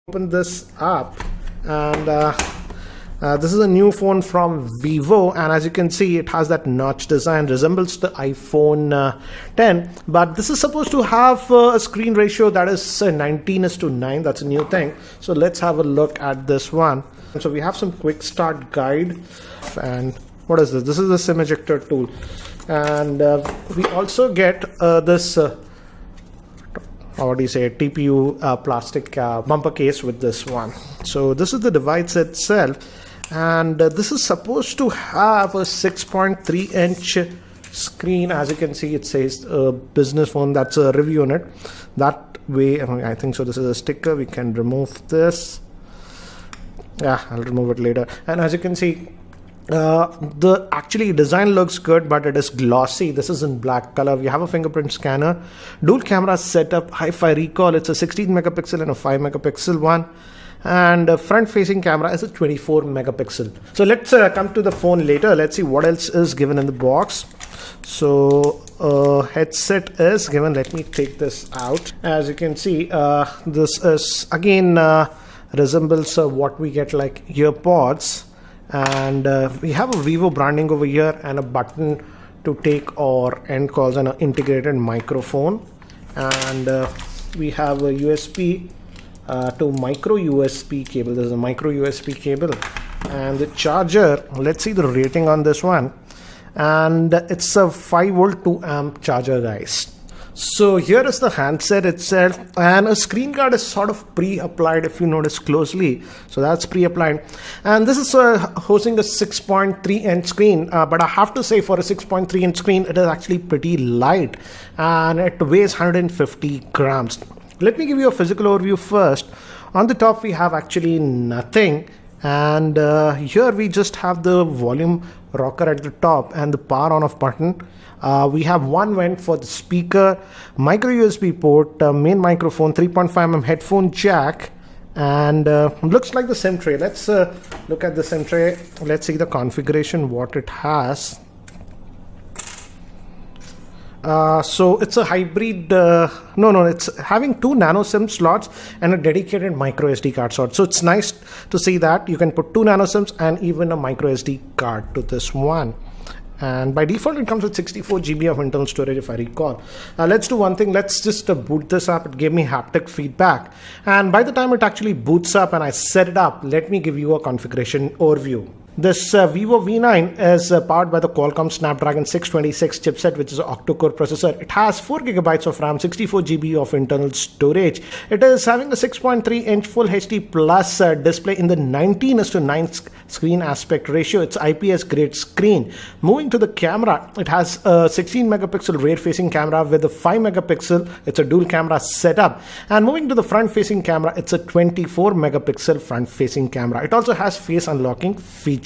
Open this up, and this is a new phone from Vivo, and as you can see, it has that notch design, resembles the iPhone 10, but this is supposed to have a screen ratio that is 19:9. That's a new thing. So let's have a look at this one. So we have some quick start guide, and what is this? This is the SIM ejector tool, and we also get this what do you say, TPU plastic bumper case with this one. So this is the device itself, and this is supposed to have a 6.3-inch screen. As you can see, it says business phone. That's a review on it. That way, I think so. This is a sticker. We can remove this. Yeah, I'll remove it later. And as you can see, the actually design looks good, but it is glossy. This is in black color. We have a fingerprint scanner, dual camera setup, hi-fi recall. It's a 16 megapixel and a 5 megapixel one, and a front facing camera is a 24 megapixel. So let's come to the phone later. Let's see what else is given in the box. So headset is given. Let me take this out. As you can see, this is again resembles what we get like earpods. And we have a Vivo branding over here and a button to take or end calls and an integrated microphone, and we have a USB to micro USB cable. There's a micro USB cable, and the charger, let's see the rating on this one, and it's a 5-volt 2-amp charger, guys. So here is the handset itself, and a screen guard is sort of pre-applied if you notice closely. So that's pre-applied, and this is hosting a 6.3-inch screen, but I have to say for a 6.3-inch screen it is actually pretty light, and it weighs 150 grams. Let me give you a physical overview first. On the top we have actually nothing, and here we just have the volume rocker at the top and the power on off button. We have one vent for the speaker, micro USB port, main microphone, 3.5mm headphone jack, and looks like the SIM tray. Let's look at the SIM tray. Let's see the configuration, what it has. So it's a hybrid, it's having 2 nano SIM slots and a dedicated micro SD card slot. So it's nice to see that you can put 2 nano SIMs and even a micro SD card to this one. And by default it comes with 64 GB of internal storage if I recall. Let's do one thing. Let's just boot this up. It gave me haptic feedback, and by the time it actually boots up and I set it up, let me give you a configuration overview. This Vivo V9 is powered by the Qualcomm Snapdragon 626 chipset, which is an octa-core processor. It has 4 GB of RAM, 64 GB of internal storage. It is having a 6.3-inch Full HD Plus display in the 19:9 screen aspect ratio. It's IPS grade screen. Moving to the camera, it has a 16 megapixel rear facing camera with a 5 megapixel. It's a dual camera setup. And moving to the front facing camera, it's a 24 megapixel front facing camera. It also has face unlocking feature.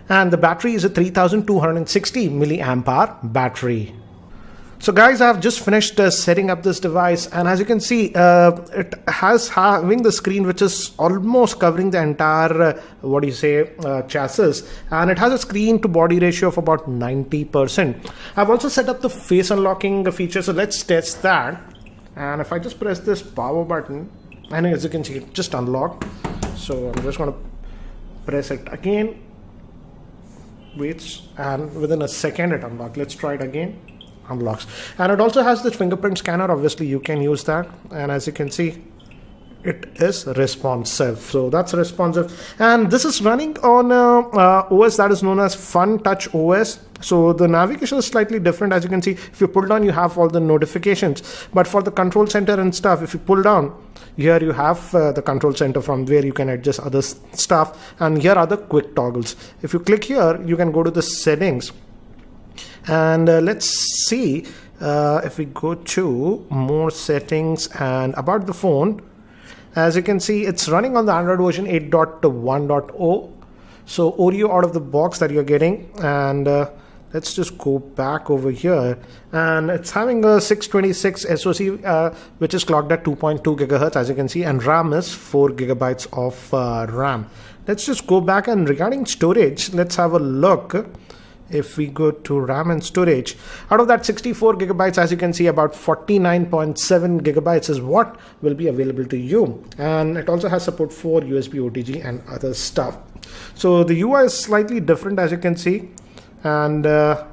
And the battery is a 3260 milliamp hour battery. So guys, I have just finished setting up this device, and as you can see, it has having the screen which is almost covering the entire chassis, and it has a screen to body ratio of about 90%. I've also set up the face unlocking feature, so let's test that. And if I just press this power button, and as you can see, it just unlocked. So I'm just going to press it again, waits, and within a second it unlocks. Let's try it again. Unlocks. And it also has the fingerprint scanner. Obviously you can use that, and as you can see, it is responsive. So that's responsive, and this is running on OS that is known as Fun Touch OS. So the navigation is slightly different. As you can see, if you pull down, you have all the notifications, but for the control center and stuff, if you pull down, here you have the control center from where you can adjust other stuff, and here are the quick toggles. If you click here, you can go to the settings, and let's see if we go to more settings and about the phone. As you can see, it's running on the Android version 8.1.0. So Oreo out of the box that you're getting, and let's just go back over here, and it's having a 626 SoC which is clocked at 2.2 gigahertz, as you can see, and RAM is 4 gigabytes of RAM. Let's just go back, and regarding storage, let's have a look. if we go to RAM and storage, out of that 64 gigabytes, as you can see, about 49.7 gigabytes is what will be available to you. And it also has support for USB OTG and other stuff. So the UI is slightly different, as you can see. And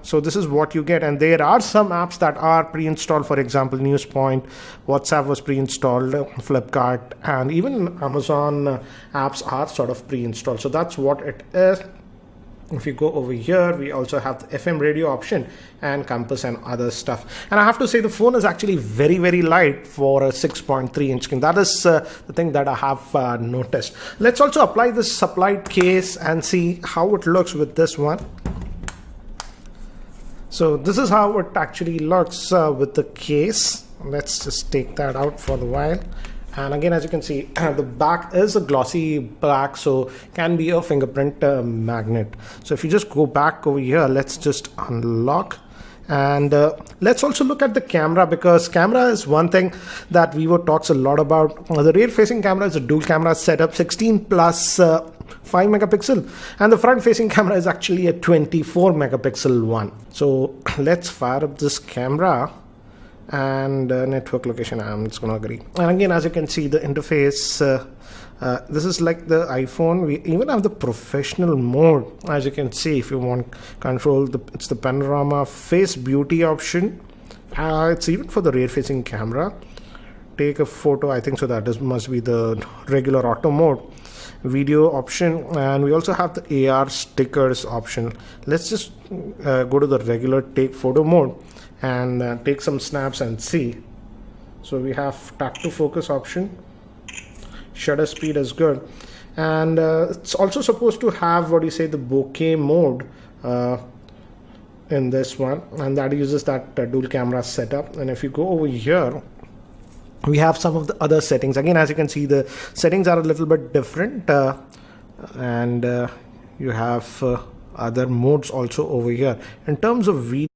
so this is what you get. And there are some apps that are pre-installed. For example, Newspoint, WhatsApp was pre-installed, Flipkart, and even Amazon apps are sort of pre-installed. So that's what it is. If you go over here, we also have the FM radio option and compass and other stuff. And I have to say the phone is actually very, very light for a 6.3 inch screen. That is the thing that I have noticed. Let's also apply this supplied case and see how it looks with this one. So this is how it actually looks with the case. Let's just take that out for the while. And again, as you can see, the back is a glossy black, so can be a fingerprint magnet. So if you just go back over here, let's just unlock. And let's also look at the camera, because camera is one thing that Vivo talks a lot about. The rear facing camera is a dual camera setup, 16 plus 5 megapixel, and the front facing camera is actually a 24 megapixel one. So let's fire up this camera. And network location, I'm just gonna agree. And again, as you can see, the interface, this is like the iPhone. We even have the professional mode, as you can see. If you want control, it's the panorama, face beauty option. It's even for the rear facing camera. Take a photo, I think so that must be the regular auto mode. Video option, and we also have the AR stickers option. Let's just go to the regular take photo mode and take some snaps and see. So we have tap to focus option, shutter speed is good, and it's also supposed to have what you say the bokeh mode in this one, and that uses that dual camera setup. And if you go over here, we have some of the other settings. Again, as you can see, the settings are a little bit different, and you have other modes also over here. In terms of video,